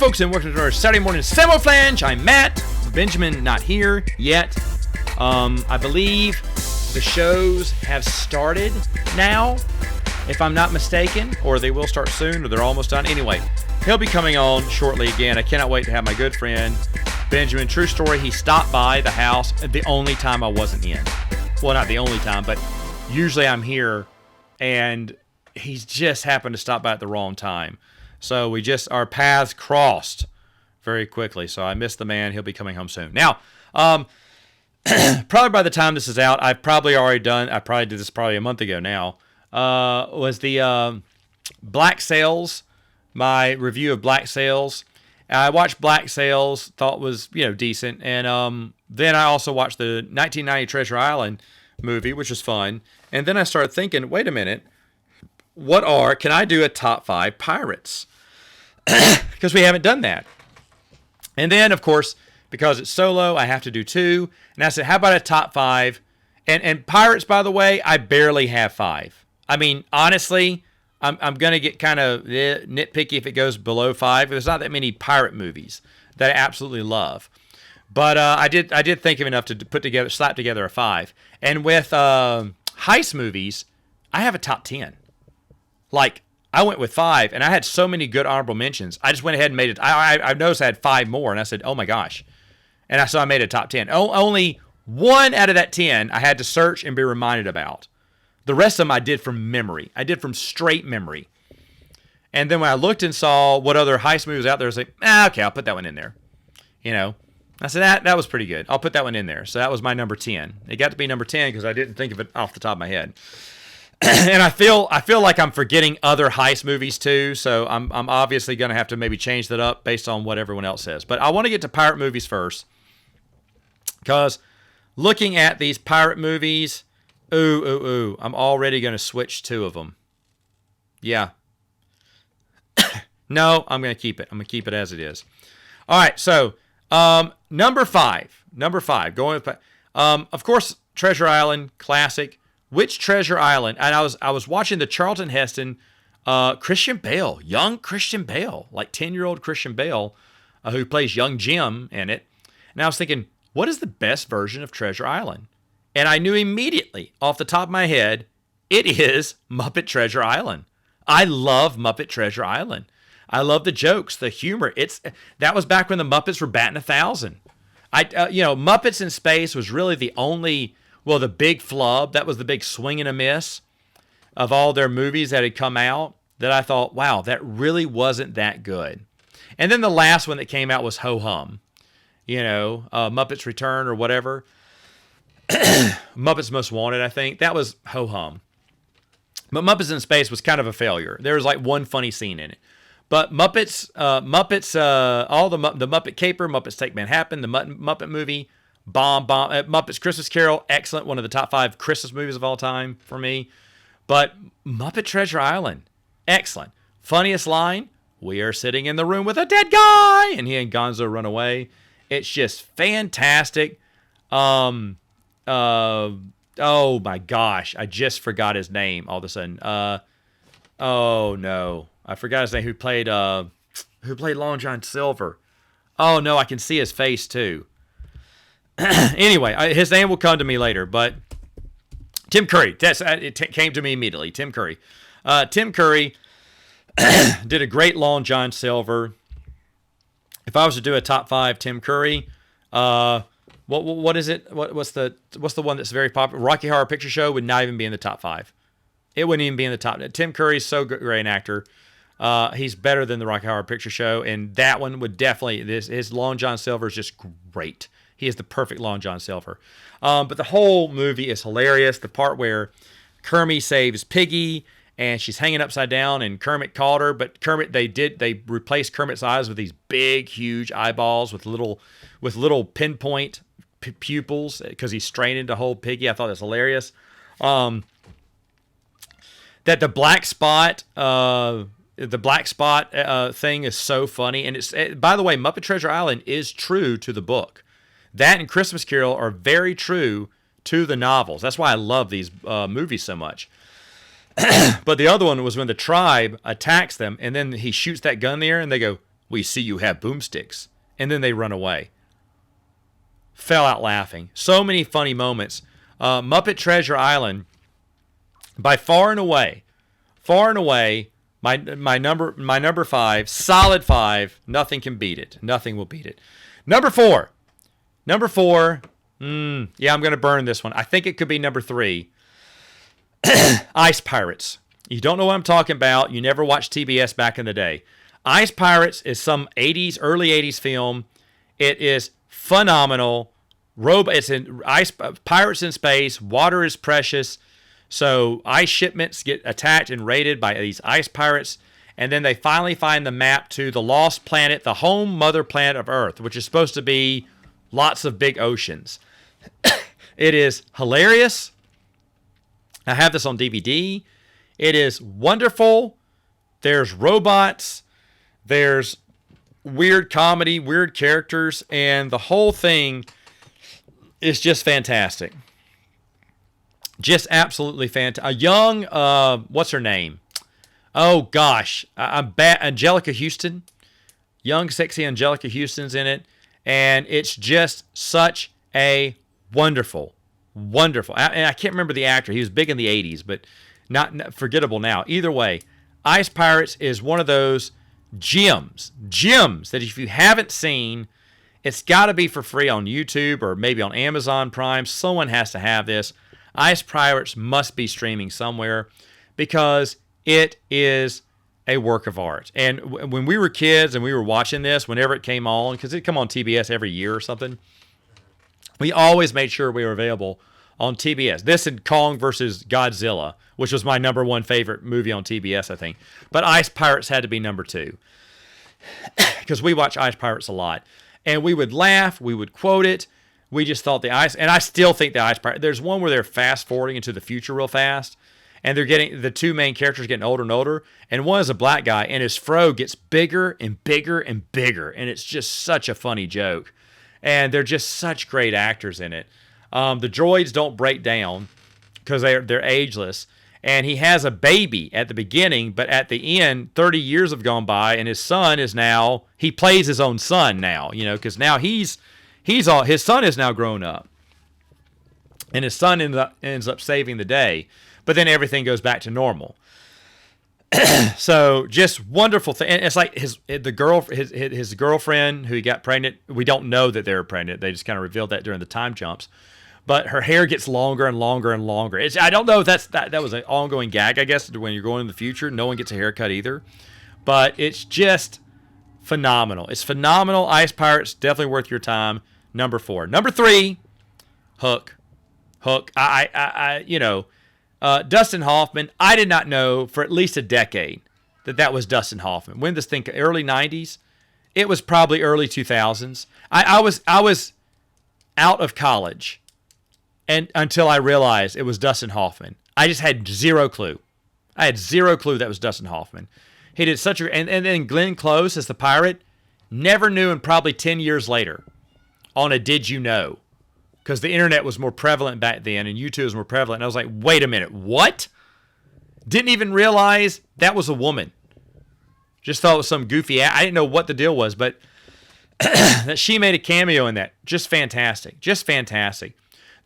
folks, and welcome to our Saturday morning Samoflange. I'm Matt. Benjamin not here yet. I believe the shows have started now, if I'm not mistaken, or they will start soon, or they're almost done. Anyway, he'll be coming on shortly again. I cannot wait to have my good friend Benjamin. True story, he stopped by the house the only time I wasn't in. Well, not the only time, but usually I'm here, and he's just happened to stop by at the wrong time. So our paths crossed very quickly. So I missed the man. He'll be coming home soon. Now, probably by the time this is out, I've probably already done, I probably did this probably a month ago now, was the Black Sails, my review of Black Sails. I watched Black Sails, thought was, decent. And then I also watched the 1990 Treasure Island movie, which was fun. And then I started thinking, wait a minute, can I do a top 5 pirates? Because we haven't done that. And then, of course, because it's solo, I have to do 2. And I said, how about a top 5? And pirates, by the way, I barely have 5. I mean, honestly, I'm going to get kind of nitpicky if it goes below 5. There's not that many pirate movies that I absolutely love. But I did think of enough to slap together a 5. And with heist movies, I have a top 10. Like, I went with 5, and I had so many good honorable mentions. I just went ahead and made it. I noticed I had 5 more, and I said, oh my gosh. And so I made a top 10. Only 1 out of that 10 I had to search and be reminded about. The rest of them I did from memory. I did from straight memory. And then when I looked and saw what other heist movies out there, I was like, okay, I'll put that one in there. I said, that was pretty good. I'll put that one in there. So that was my number 10. It got to be number 10 because I didn't think of it off the top of my head. And I feel like I'm forgetting other heist movies too, so I'm obviously going to have to maybe change that up based on what everyone else says. But I want to get to pirate movies first, because looking at these pirate movies, I'm already going to switch 2 of them. Yeah. No, I'm going to keep it. I'm going to keep it as it is. All right, so number 5, going with, of course, Treasure Island, classic. Which Treasure Island? And I was watching the Charlton Heston, Christian Bale, young Christian Bale, like 10-year-old Christian Bale, who plays young Jim in it. And I was thinking, what is the best version of Treasure Island? And I knew immediately, off the top of my head, it is Muppet Treasure Island. I love Muppet Treasure Island. I love the jokes, the humor. That was back when the Muppets were batting 1,000. Muppets in Space was really the only. Well, the big flub, that was the big swing and a miss of all their movies that had come out, that I thought, wow, that really wasn't that good. And then the last one that came out was Ho-Hum, Muppets Return or whatever. Muppets Most Wanted, I think. That was Ho-Hum. But Muppets in Space was kind of a failure. There was like one funny scene in it. But Muppets, all the Muppet Caper, Muppets Take Manhattan, the Muppet movie, bomb. Muppets Christmas Carol, excellent. One of the top 5 Christmas movies of all time for me. But Muppet Treasure Island, excellent. Funniest line, we are sitting in the room with a dead guy, and he and Gonzo run away. It's just fantastic. Oh my gosh, I just forgot his name all of a sudden. Oh no, I forgot his name. Who played Long John Silver? Oh no, I can see his face too. Anyway, his name will come to me later, but Tim Curry. It came to me immediately. Tim Curry. Tim Curry did a great Long John Silver. If I was to do a top 5 Tim Curry, what is it? What's the one that's very popular? Rocky Horror Picture Show would not even be in the top 5. It wouldn't even be in the top. Tim Curry's so great an actor. He's better than the Rocky Horror Picture Show, and that one would definitely. His Long John Silver is just great. He is the perfect Long John Silver. But the whole movie is hilarious. The part where Kermit saves Piggy and she's hanging upside down and Kermit called her, but they replaced Kermit's eyes with these big, huge eyeballs with little pinpoint pupils because he's straining to hold Piggy. I thought that's hilarious. That the black spot thing is so funny. And by the way, Muppet Treasure Island is true to the book. That and Christmas Carol are very true to the novels. That's why I love these movies so much. But the other one was when the tribe attacks them, and then he shoots that gun in the air, and they go, We see you have boomsticks. And then they run away. Fell out laughing. So many funny moments. Muppet Treasure Island, by far and away, my number 5, solid 5. Nothing can beat it. Nothing will beat it. Number 4. Yeah, I'm going to burn this one. I think it could be number 3. Ice Pirates. You don't know what I'm talking about. You never watched TBS back in the day. Ice Pirates is some early 80s film. It is phenomenal. It's in pirates in space. Water is precious. So ice shipments get attacked and raided by these ice pirates. And then they finally find the map to the lost planet, the home mother planet of Earth, which is supposed to be lots of big oceans. It is hilarious. I have this on DVD. It is wonderful. There's robots. There's weird comedy, weird characters, and the whole thing is just fantastic. Just absolutely fantastic. A young, what's her name? Oh, gosh. Angelica Houston. Young, sexy Angelica Houston's in it. And it's just such a wonderful. And I can't remember the actor. He was big in the 80s, but not forgettable now. Either way, Ice Pirates is one of those gems that if you haven't seen, it's got to be for free on YouTube or maybe on Amazon Prime. Someone has to have this. Ice Pirates must be streaming somewhere because it is a work of art. And when we were kids and we were watching this, whenever it came on, because it'd come on TBS every year or something, we always made sure we were available on TBS. This and Kong versus Godzilla, which was my number 1 favorite movie on TBS, I think. But Ice Pirates had to be number 2 because we watch Ice Pirates a lot. And we would laugh. We would quote it. We just thought and I still think the Ice Pirates, there's one where they're fast forwarding into the future real fast. And they're getting, the two main characters getting older and older. And one is a black guy, and his fro gets bigger and bigger and bigger. And it's just such a funny joke. And they're just such great actors in it. The droids don't break down because they're ageless. And he has a baby at the beginning, but at the end, 30 years have gone by, and his son is now, he plays his own son now, because now his son is now grown up. And his son ends up saving the day. But then everything goes back to normal. So just wonderful thing. And it's like his girlfriend who he got pregnant. We don't know that they were pregnant. They just kind of revealed that during the time jumps. But her hair gets longer and longer and longer. I don't know if that was an ongoing gag, I guess, when you're going in the future. No one gets a haircut either. But it's just phenomenal. It's phenomenal. Ice Pirates, definitely worth your time. Number 4. Number 3, Hook. Dustin Hoffman, I did not know for at least a decade that was Dustin Hoffman. When this thing, early 90s? It was probably early 2000s. I was out of college and until I realized it was Dustin Hoffman. I just had zero clue. I had zero clue that was Dustin Hoffman. He did such a... And then Glenn Close as the pirate, never knew, and probably 10 years later on a Did You Know? Because the internet was more prevalent back then and YouTube was more prevalent. And I was like, wait a minute, what? Didn't even realize that was a woman. Just thought it was some goofy... I didn't know what the deal was, but that she made a cameo in that. Just fantastic. Just fantastic.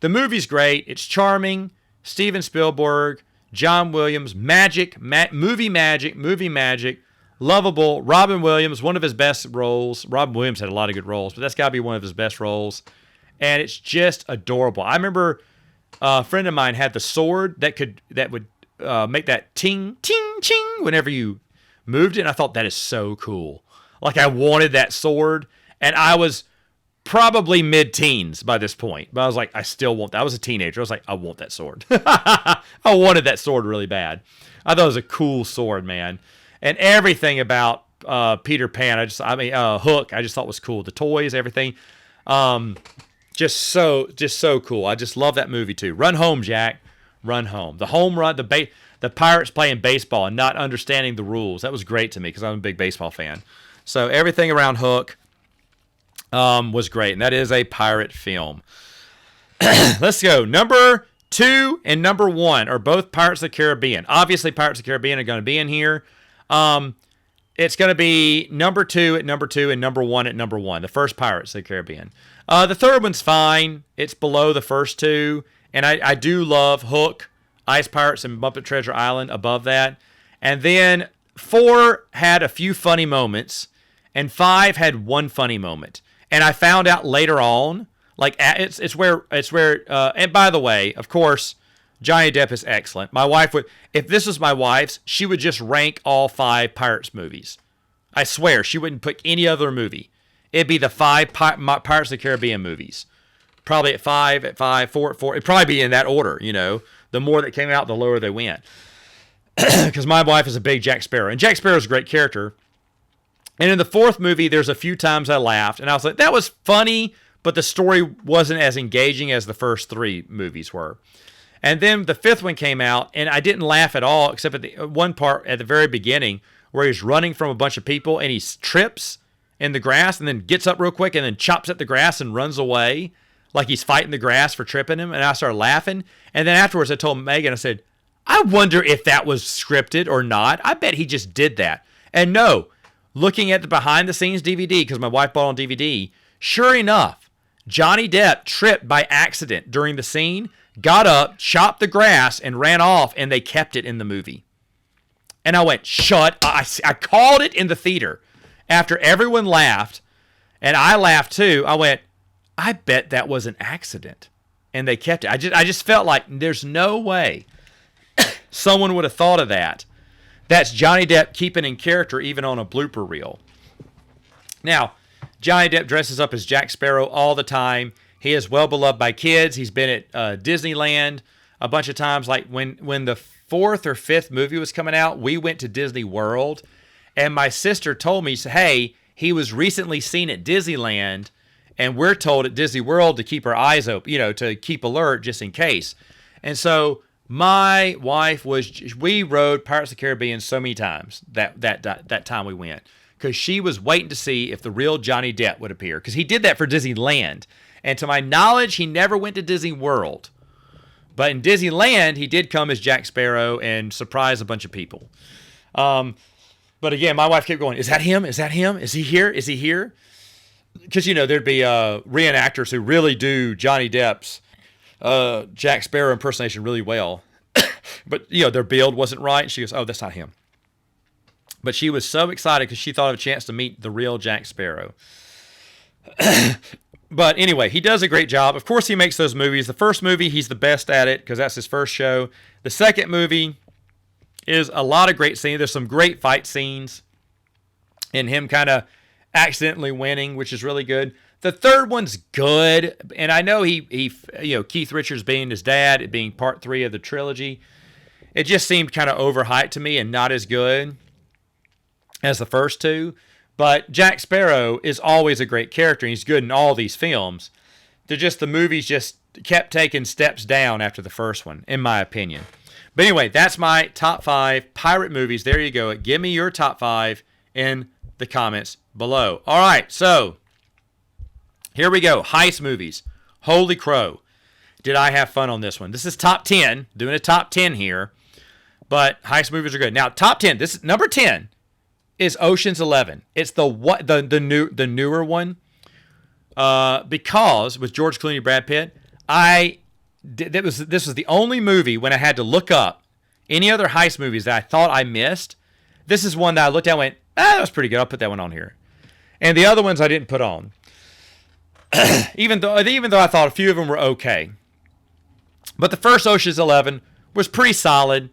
The movie's great. It's charming. Steven Spielberg, John Williams, movie magic, lovable. Robin Williams, one of his best roles. Robin Williams had a lot of good roles, but that's got to be one of his best roles. And it's just adorable. I remember a friend of mine had the sword that would make that ting, ting, ting whenever you moved it. And I thought, that is so cool. Like, I wanted that sword. And I was probably mid-teens by this point. But I was like, I still want that. I was a teenager. I was like, I want that sword. I wanted that sword really bad. I thought it was a cool sword, man. And everything about Peter Pan, Hook, I just thought was cool. The toys, everything. Just so cool. I just love that movie too. Run Home, Jack. Run Home. The home run, the Pirates playing baseball and not understanding the rules. That was great to me because I'm a big baseball fan. So everything around Hook was great. And that is a pirate film. Let's go. Number 2 and number 1 are both Pirates of the Caribbean. Obviously, Pirates of the Caribbean are going to be in here. it's going to be number 2 at number 2 and number 1 at number 1. The first Pirates of the Caribbean. The third one's fine. It's below the first two. And I do love Hook, Ice Pirates, and Muppet Treasure Island above that. And then 4 had a few funny moments, and 5 had one funny moment. And I found out later on, like it's where and by the way, of course, Johnny Depp is excellent. My wife would, if this was my wife's, she would just rank all 5 Pirates movies. I swear, she wouldn't pick any other movie. It'd be the 5 Pirates of the Caribbean movies. Probably at 5, 4 at 4. It'd probably be in that order, you know. The more that came out, the lower they went. Because my wife is a big Jack Sparrow. And Jack Sparrow's a great character. And in the 4th movie, there's a few times I laughed. And I was like, that was funny, but the story wasn't as engaging as the first 3 movies were. And then the 5th one came out, and I didn't laugh at all, except at the one part at the very beginning where he's running from a bunch of people, and he trips in the grass and then gets up real quick and then chops at the grass and runs away like he's fighting the grass for tripping him. And I started laughing. And then afterwards I told Megan, I said, I wonder if that was scripted or not. I bet he just did that. And no, looking at the behind the scenes DVD, because my wife bought on DVD, sure enough, Johnny Depp tripped by accident during the scene, got up, chopped the grass, and ran off, and they kept it in the movie. And I went, I called it in the theater. After everyone laughed, and I laughed too, I went, I bet that was an accident. And they kept it. I just felt like there's no way someone would have thought of that. That's Johnny Depp keeping in character even on a blooper reel. Now, Johnny Depp dresses up as Jack Sparrow all the time. He is well beloved by kids. He's been at Disneyland a bunch of times. Like when the 4th or 5th movie was coming out, we went to Disney World. And my sister told me, hey, he was recently seen at Disneyland, and we're told at Disney World to keep our eyes open, you know, to keep alert just in case. And so my wife we rode Pirates of the Caribbean so many times that time we went, because she was waiting to see if the real Johnny Depp would appear, because he did that for Disneyland. And to my knowledge, he never went to Disney World. But in Disneyland, he did come as Jack Sparrow and surprise a bunch of people. But again, my wife kept going, is that him? Is that him? Is he here? Is he here? Because, you know, there'd be reenactors who really do Johnny Depp's Jack Sparrow impersonation really well. But, you know, their build wasn't right. And she goes, oh, that's not him. But she was so excited because she thought of a chance to meet the real Jack Sparrow. But anyway, he does a great job. Of course, he makes those movies. The first movie, he's the best at it because that's his first show. The second movie is a lot of great scenes. There's some great fight scenes and him kind of accidentally winning, which is really good. The third one's good, and I know he Keith Richards being his dad, it being part 3 of the trilogy, it just seemed kind of overhyped to me and not as good as the first 2. But Jack Sparrow is always a great character, and he's good in all these films. The movies just kept taking steps down after the first one, in my opinion. But anyway, that's my top 5 pirate movies. There you go. Give me your top 5 in the comments below. All right, so here we go. Heist movies. Holy crow. Did I have fun on this one? This is top 10. Doing a top 10 here. But heist movies are good. Now, top 10. This is number 10 is Ocean's 11. It's the newer one. Because with George Clooney and Brad Pitt, this was the only movie when I had to look up any other heist movies that I thought I missed. This is one that I looked at and went, that was pretty good. I'll put that one on here. And the other ones I didn't put on. even though I thought a few of them were okay. But the first Ocean's 11 was pretty solid.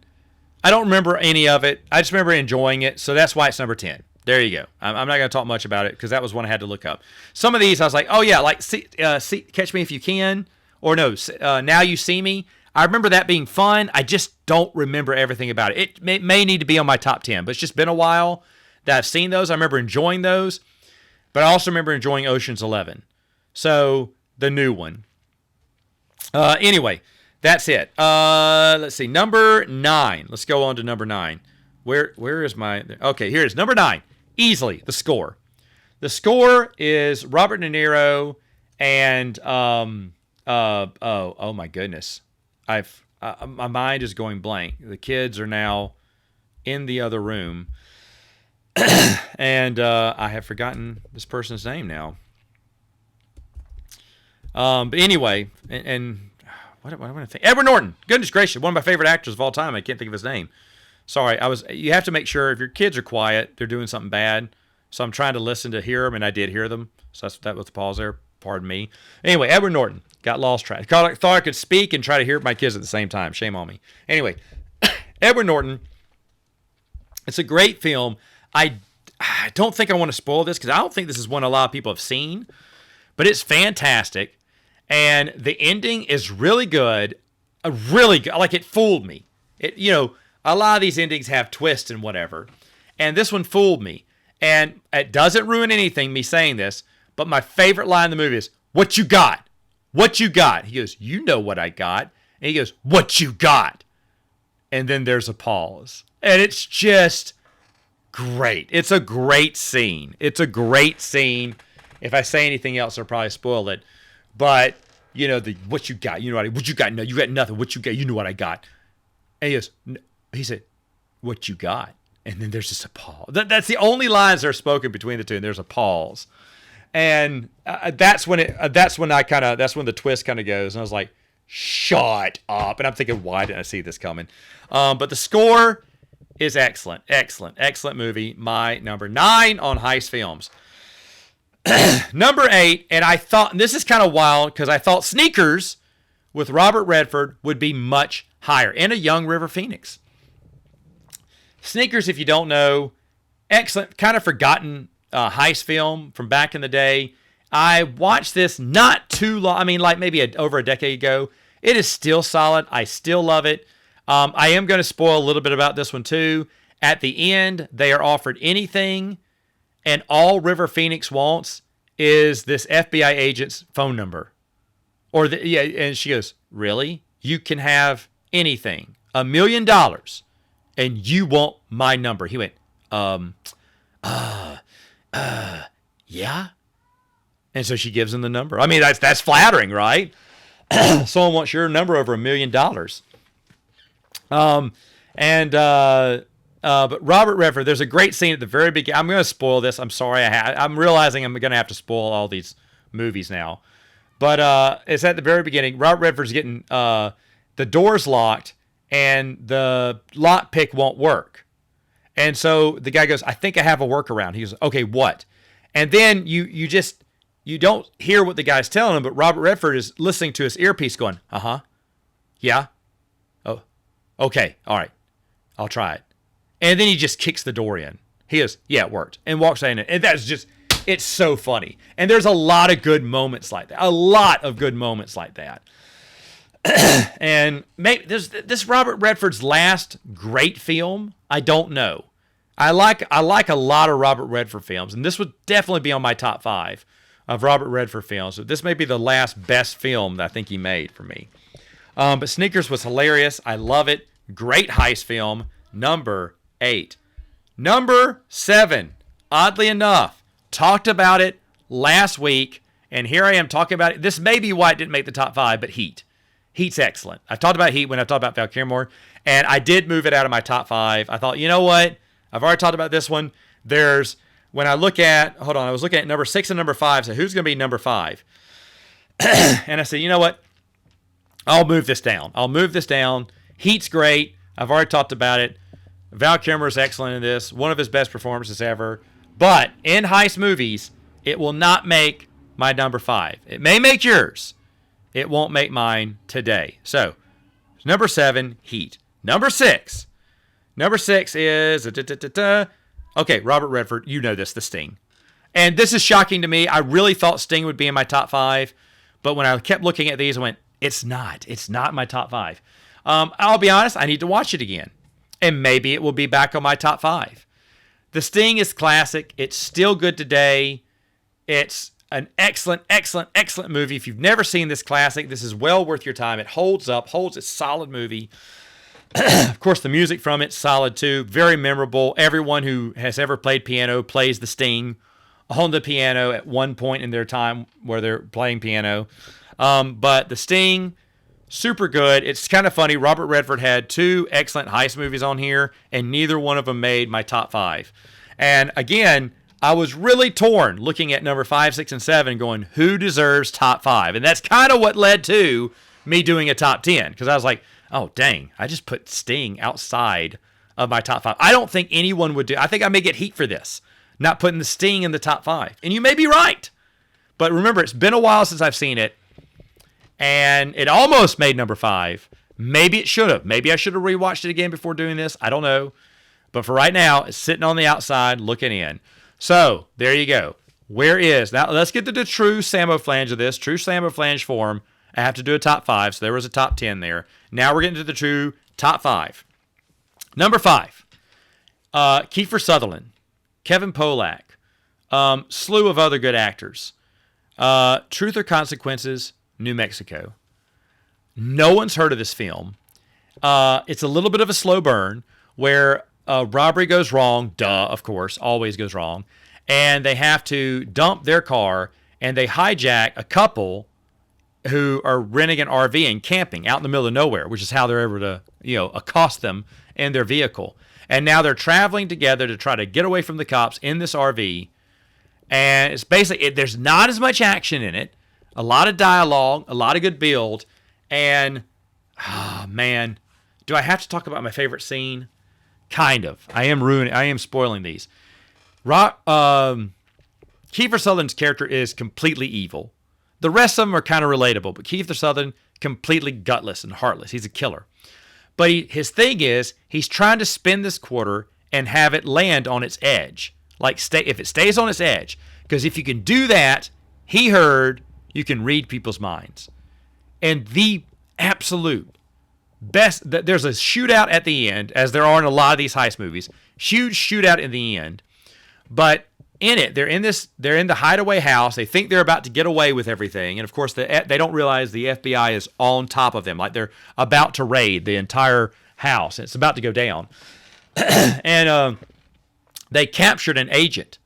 I don't remember any of it. I just remember enjoying it. So that's why it's number 10. There you go. I'm not going to talk much about it because that was one I had to look up. Some of these I was like, oh yeah, like Catch Me If You Can. Or no, Now You See Me. I remember that being fun. I just don't remember everything about it. It may need to be on my top 10, but it's just been a while that I've seen those. I remember enjoying those. But I also remember enjoying Ocean's 11. So, the new one. Anyway, that's it. Let's see. Number 9. Let's go on to number 9. Where is my... Okay, here it is. Number 9. Easily, the score. The score is Robert De Niro and... oh my goodness. My mind is going blank. The kids are now in the other room. And I have forgotten this person's name now. But anyway, and what do I think? Edward Norton. Goodness gracious, one of my favorite actors of all time. I can't think of his name. Sorry, you have to make sure if your kids are quiet, they're doing something bad. So I'm trying to listen to hear them, and I did hear them. So that was the pause there. Pardon me. Anyway, Edward Norton. Got lost track. Thought I could speak and try to hear my kids at the same time. Shame on me. Anyway, Edward Norton. It's a great film. I don't think I want to spoil this because I don't think this is one a lot of people have seen. But it's fantastic. And the ending is really good. Really good. Like, it fooled me. A lot of these endings have twists and whatever. And this one fooled me. And it doesn't ruin anything, me saying this. But my favorite line in the movie is, "What you got? What you got?" He goes, "You know what I got." And he goes, "What you got?" And then there's a pause. And it's just great. It's a great scene. It's a great scene. If I say anything else, I'll probably spoil it. But, what you got? You know what you got? No, you got nothing. What you got? You know what I got. And he goes, no. He said, "What you got?" And then there's just a pause. That's the only lines that are spoken between the two, and there's a pause. And that's when the twist kind of goes. And I was like, shut up. And I'm thinking, why didn't I see this coming? But the score is excellent. Excellent movie. My number 9 on Heist films. Number 8, and I thought, and this is kind of wild, because I thought Sneakers with Robert Redford would be much higher. And a young River Phoenix. Sneakers, if you don't know, excellent, kind of forgotten heist film from back in the day. I watched this not too long. I mean, like maybe over a decade ago. It is still solid. I still love it. I am going to spoil a little bit about this one too. At the end, they are offered anything, and all River Phoenix wants is this FBI agent's phone number. And she goes, "Really? You can have anything, $1 million, and you want my number?" He went, yeah. And so she gives him the number. I mean, that's flattering, right? Someone wants your number over $1 million. But Robert Redford, there's a great scene at the very beginning. I'm going to spoil this. I'm sorry. I'm realizing I'm going to have to spoil all these movies now. But it's at the very beginning. Robert Redford's getting the door's locked, and the lock pick won't work. And so the guy goes, "I think I have a workaround." He goes, "Okay, what?" And then you don't hear what the guy's telling him, but Robert Redford is listening to his earpiece going, "Uh-huh. Yeah. Oh, okay. All right. I'll try it." And then he just kicks the door in. He goes, "Yeah, it worked." And walks in. And that's just, it's so funny. And there's a lot of good moments like that. A lot of good moments like that. And maybe this Robert Redford's last great film, I don't know. I like a lot of Robert Redford films, and this would definitely be on my top 5 of Robert Redford films. So this may be the last best film that I think he made for me. But Sneakers was hilarious. I love it. Great heist film. Number 8. Number 7, oddly enough, talked about it last week, and here I am talking about it. This may be why it didn't make the top 5, but Heat. Heat's excellent. I've talked about Heat when I talked about Val Kilmer, and I did move it out of my top 5. I thought, you know what? I've already talked about this one. I was looking at number 6 and number 5, so who's going to be number 5? And I said, you know what? I'll move this down. Heat's great. I've already talked about it. Val Kilmer is excellent in this. One of his best performances ever. But in heist movies, it will not make my number 5. It may make yours. It won't make mine today. So, number 7, Heat. Number 6 is... Okay, Robert Redford. You know this, The Sting. And this is shocking to me. I really thought Sting would be in my top 5. But when I kept looking at these, I went, it's not. It's not in my top 5. I'll be honest, I need to watch it again. And maybe it will be back on my top 5. The Sting is classic. It's still good today. It's an excellent movie. If you've never seen this classic, this is well worth your time. It holds up, it's a solid movie. Of course, the music from it's solid too. Very memorable. Everyone who has ever played piano plays the Sting on the piano at one point in their time where they're playing piano. But the Sting, super good. It's kind of funny. Robert Redford had 2 excellent heist movies on here, and neither one of them made my top 5. And again, I was really torn looking at number 5, 6, and 7 going, who deserves top 5? And that's kind of what led to me doing a top 10. Because I was like, oh, dang, I just put Sting outside of my top 5. I don't think anyone would do. I think I may get heat for this, not putting the Sting in the top 5. And you may be right. But remember, it's been a while since I've seen it. And it almost made number 5. Maybe it should have. Maybe I should have rewatched it again before doing this. I don't know. But for right now, it's sitting on the outside looking in. So, there you go. Where is... Now, let's get to the true Samoflange of this. True Samoflange form. I have to do a top 5, so there was a top 10 there. Now we're getting to the true top 5. Number 5. Kiefer Sutherland. Kevin Pollak. Slew of other good actors. Truth or Consequences, New Mexico. No one's heard of this film. It's a little bit of a slow burn where robbery goes wrong. Duh, of course, always goes wrong. And they have to dump their car, and they hijack a couple who are renting an RV and camping out in the middle of nowhere, which is how they're able to, accost them in their vehicle. And now they're traveling together to try to get away from the cops in this RV. And it's basically, there's not as much action in it. A lot of dialogue, a lot of good build. And, man, do I have to talk about my favorite scene? Kind of. I am spoiling these. Kiefer Sutherland's character is completely evil. The rest of them are kind of relatable, but Kiefer Sutherland, completely gutless and heartless. He's a killer. But his thing is, he's trying to spin this quarter and have it land on its edge. Like, if it stays on its edge. Because if you can do that, he heard, you can read people's minds. And the absolute best, there's a shootout at the end, as there are in a lot of these heist movies. Huge shootout in the end. But in it, they're in the hideaway house. They think they're about to get away with everything. And of course, they don't realize the FBI is on top of them. Like they're about to raid the entire house. It's about to go down. And they captured an agent.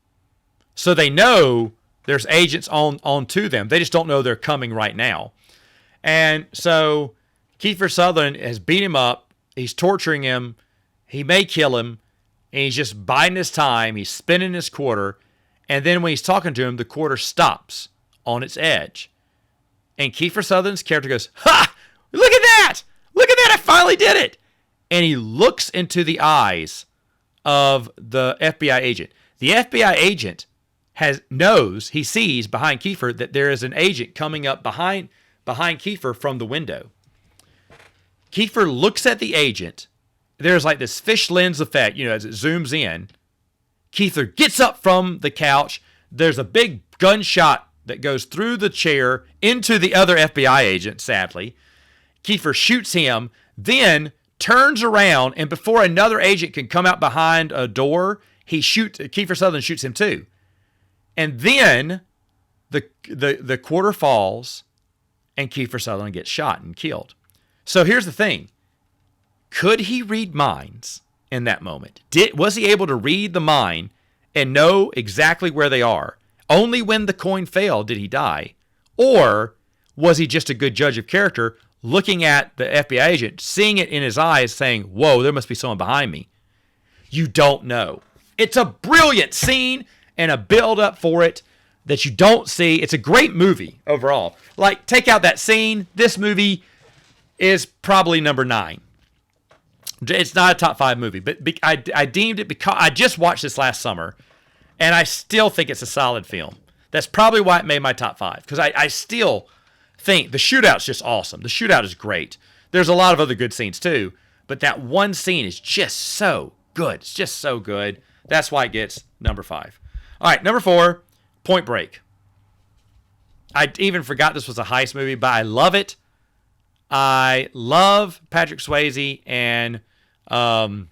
So they know there's agents on to them. They just don't know they're coming right now. And so Kiefer Sutherland has beat him up. He's torturing him. He may kill him. And he's just biding his time. He's spinning his quarter. And then when he's talking to him, the quarter stops on its edge. And Kiefer Sutherland's character goes, ha! Look at that! Look at that! I finally did it! And he looks into the eyes of the FBI agent. The FBI agent he sees behind Kiefer that there is an agent coming up behind Kiefer from the window. Kiefer looks at the agent. There's like this fish lens effect, as it zooms in. Kiefer gets up from the couch. There's a big gunshot that goes through the chair into the other FBI agent, sadly. Kiefer shoots him, then turns around, and before another agent can come out behind a door, Kiefer Sutherland shoots him too. And then the quarter falls, and Kiefer Sutherland gets shot and killed. So here's the thing. Could he read minds in that moment? Was he able to read the mind and know exactly where they are? Only when the coin failed did he die. Or was he just a good judge of character, looking at the FBI agent, seeing it in his eyes, saying, whoa, there must be someone behind me? You don't know. It's a brilliant scene and a build-up for it that you don't see. It's a great movie overall. Like, take out that scene. This movie is probably number 9. It's not a top 5 movie, but I deemed it because I just watched this last summer, and I still think it's a solid film. That's probably why it made my top 5, because I still think the shootout's just awesome. The shootout is great. There's a lot of other good scenes too, but that one scene is just so good. It's just so good. That's why it gets number 5. All right, number 4, Point Break. I even forgot this was a heist movie, but I love it. I love Patrick Swayze and oh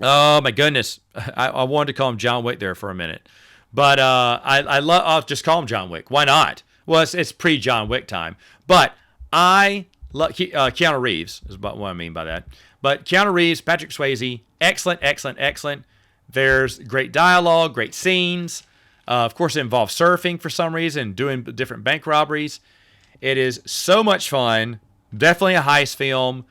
my goodness, I wanted to call him John Wick there for a minute, but I'll just call him John Wick. Why not? Well, it's pre-John Wick time, but I love Keanu Reeves is what I mean by that. But Keanu Reeves, Patrick Swayze, excellent. There's great dialogue, great scenes. Of course, it involves surfing for some reason, doing different bank robberies. It is so much fun. Definitely a heist film.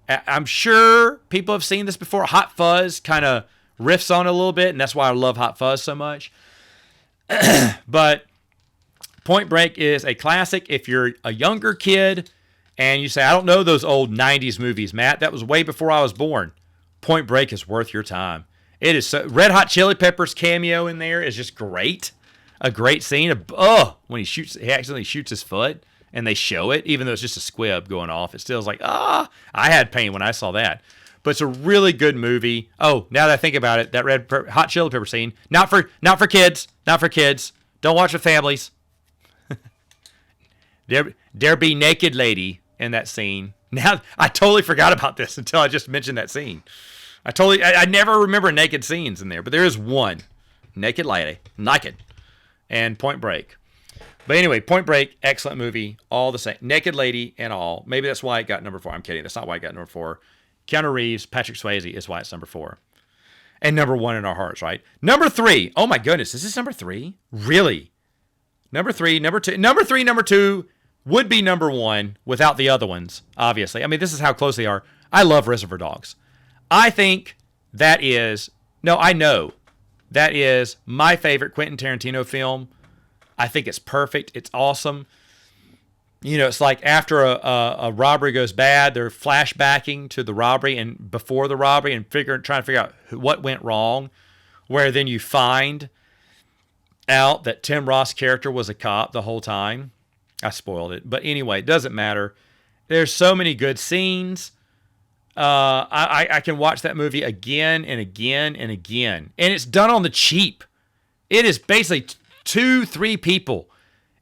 I'm sure people have seen this before. Hot Fuzz kind of riffs on it a little bit, and that's why I love Hot Fuzz so much. But Point Break is a classic. If you're a younger kid and you say, I don't know those old 90s movies, Matt, that was way before I was born, Point Break is worth your time. It is so, Red Hot Chili Peppers cameo in there is just great. A great scene. When he accidentally shoots his foot and they show it, even though it's just a squib going off, it still is like, I had pain when I saw that. But it's a really good movie. Oh, now that I think about it, that Hot Chili Pepper scene, not for kids, not for kids. Don't watch with families. There be naked lady in that scene. Now, I totally forgot about this until I just mentioned that scene. I never remember naked scenes in there, but there is one. Naked lady. Naked. And Point Break. But anyway, Point Break, excellent movie. All the same. Naked lady and all. Maybe that's why it got number 4. I'm kidding. That's not why it got number 4. Keanu Reeves, Patrick Swayze is why it's number 4. And number 1 in our hearts, right? Number 3. Oh my goodness. Is this number 3? Really? Number 3, number 2. Number 3, number 2 would be number 1 without the other ones, obviously. I mean, this is how close they are. I love Reservoir Dogs. I think that is, I know that is my favorite Quentin Tarantino film. I think it's perfect. It's awesome. It's like after a robbery goes bad, they're flashbacking to the robbery and before the robbery and trying to figure out what went wrong, where then you find out that Tim Roth's character was a cop the whole time. I spoiled it. But anyway, it doesn't matter. There's so many good scenes. I can watch that movie again and again and again. And it's done on the cheap. It is basically 2-3 people.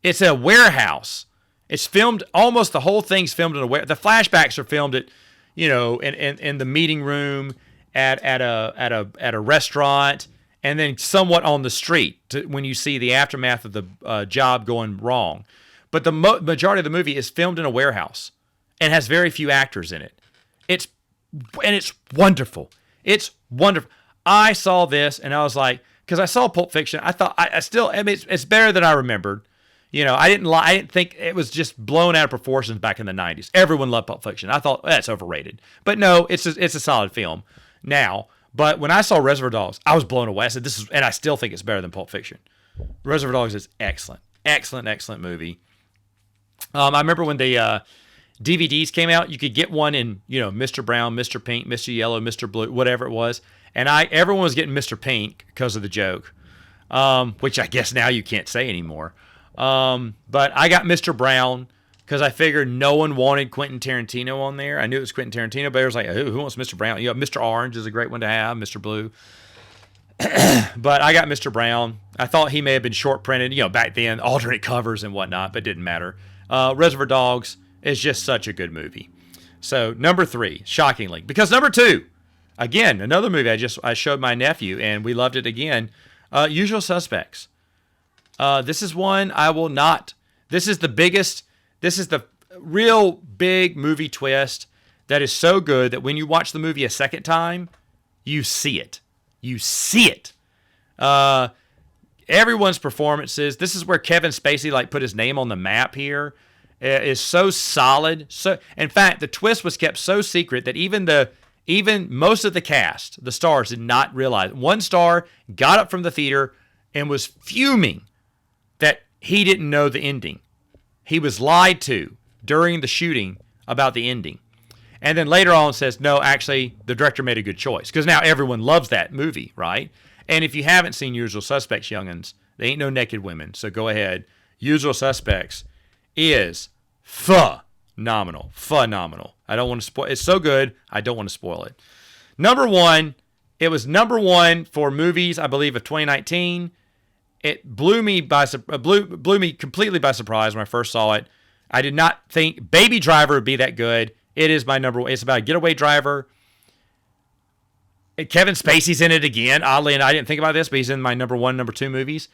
It's a warehouse. It's filmed, almost the whole thing's filmed in a warehouse. The flashbacks are filmed at, in the meeting room, at a restaurant, and then somewhat on the street when you see the aftermath of the job going wrong. But the majority of the movie is filmed in a warehouse and has very few actors in it. It's wonderful. It's wonderful. I saw this and I was like, because I saw Pulp Fiction, I thought it's better than I remembered. I didn't think it was just blown out of proportions back in the 90s. Everyone loved Pulp Fiction. I thought that's overrated. But no, it's a solid film now. But when I saw Reservoir Dogs, I was blown away. I said and I still think it's better than Pulp Fiction. Reservoir Dogs is excellent. Excellent movie. I remember when the DVDs came out, you could get one in, Mr. Brown, Mr. Pink, Mr. Yellow, Mr. Blue, whatever it was. And everyone was getting Mr. Pink because of the joke, which I guess now you can't say anymore. But I got Mr. Brown because I figured no one wanted Quentin Tarantino on there. I knew it was Quentin Tarantino, but it was like, who wants Mr. Brown? Mr. Orange is a great one to have, Mr. Blue. But I got Mr. Brown. I thought he may have been short printed, back then, alternate covers and whatnot, but it didn't matter. Reservoir Dogs is just such a good movie. So number 3, shockingly, because number 2, again, another movie I showed my nephew and we loved it again. Usual Suspects. This is one I will not. This is the real big movie twist that is so good that when you watch the movie a second time, you see it. You see it. Everyone's performances. This is where Kevin Spacey put his name on the map here. Is so solid. So, in fact, the twist was kept so secret that even most of the cast, the stars, did not realize. One star got up from the theater and was fuming that he didn't know the ending. He was lied to during the shooting about the ending. And then later on says, no, actually, the director made a good choice. Because now everyone loves that movie, right? And if you haven't seen Usual Suspects, young'uns, they ain't no naked women. So go ahead. Usual Suspects is phenomenal. Phenomenal. I don't want to spoil. It's so good, I don't want to spoil it. Number 1, it was number 1 for movies, I believe, of 2019. It blew me completely by surprise when I first saw it. I did not think Baby Driver would be that good. It is my number 1. It's about a getaway driver. Kevin Spacey's in it again. Oddly, and I didn't think about this, but he's in my number 1, number 2 movies.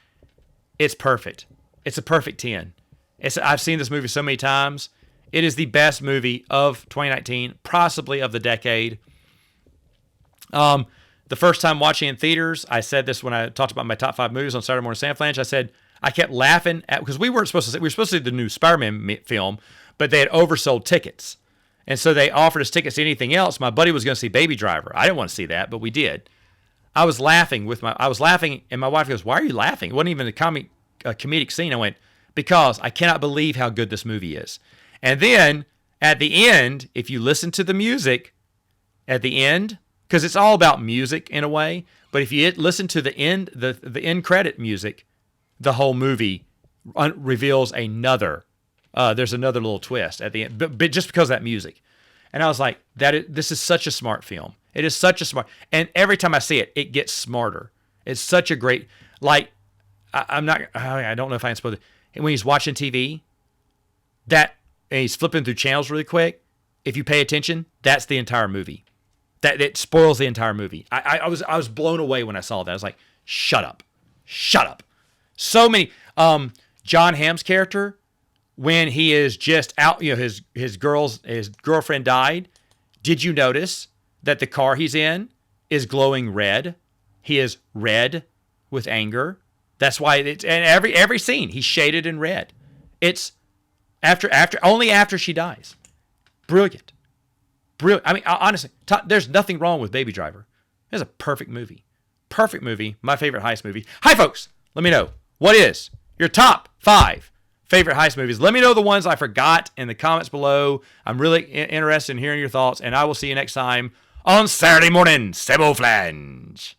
It's perfect. It's a perfect 10. I've seen this movie so many times. It is the best movie of 2019, possibly of the decade. The first time watching in theaters, I said this when I talked about my top 5 movies on Saturday Morning Samoflange. I said I kept laughing because we were supposed to see the new Spider-Man film, but they had oversold tickets. And so they offered us tickets to anything else. My buddy was going to see Baby Driver. I didn't want to see that, but we did. I was laughing and my wife goes, "Why are you laughing?" It wasn't even a comedic scene. I went, "Because I cannot believe how good this movie is." And then at the end, if you listen to the music at the end, because it's all about music in a way, but if you listen to the end credit music, the whole movie reveals there's another little twist at the end, but just because of that music. And I was like, this is such a smart film. It is such a smart, and every time I see it, it gets smarter. It's such a great, like, I don't know if I'm supposed to, when he's watching TV, and he's flipping through channels really quick, if you pay attention, that's the entire movie. That it spoils the entire movie. I was blown away when I saw that. I was like, shut up. So many, John Hamm's character, when he is just out, his girlfriend died. Did you notice that the car he's in is glowing red? He is red with anger. That's why and every scene he's shaded in red. It's only after she dies. Brilliant. I mean, honestly, there's nothing wrong with Baby Driver. It's a perfect movie. My favorite heist movie. Hi, folks. Let me know, what is your top 5 favorite heist movies? Let me know the ones I forgot in the comments below. I'm really interested in hearing your thoughts, and I will see you next time on Saturday morning Samoflange.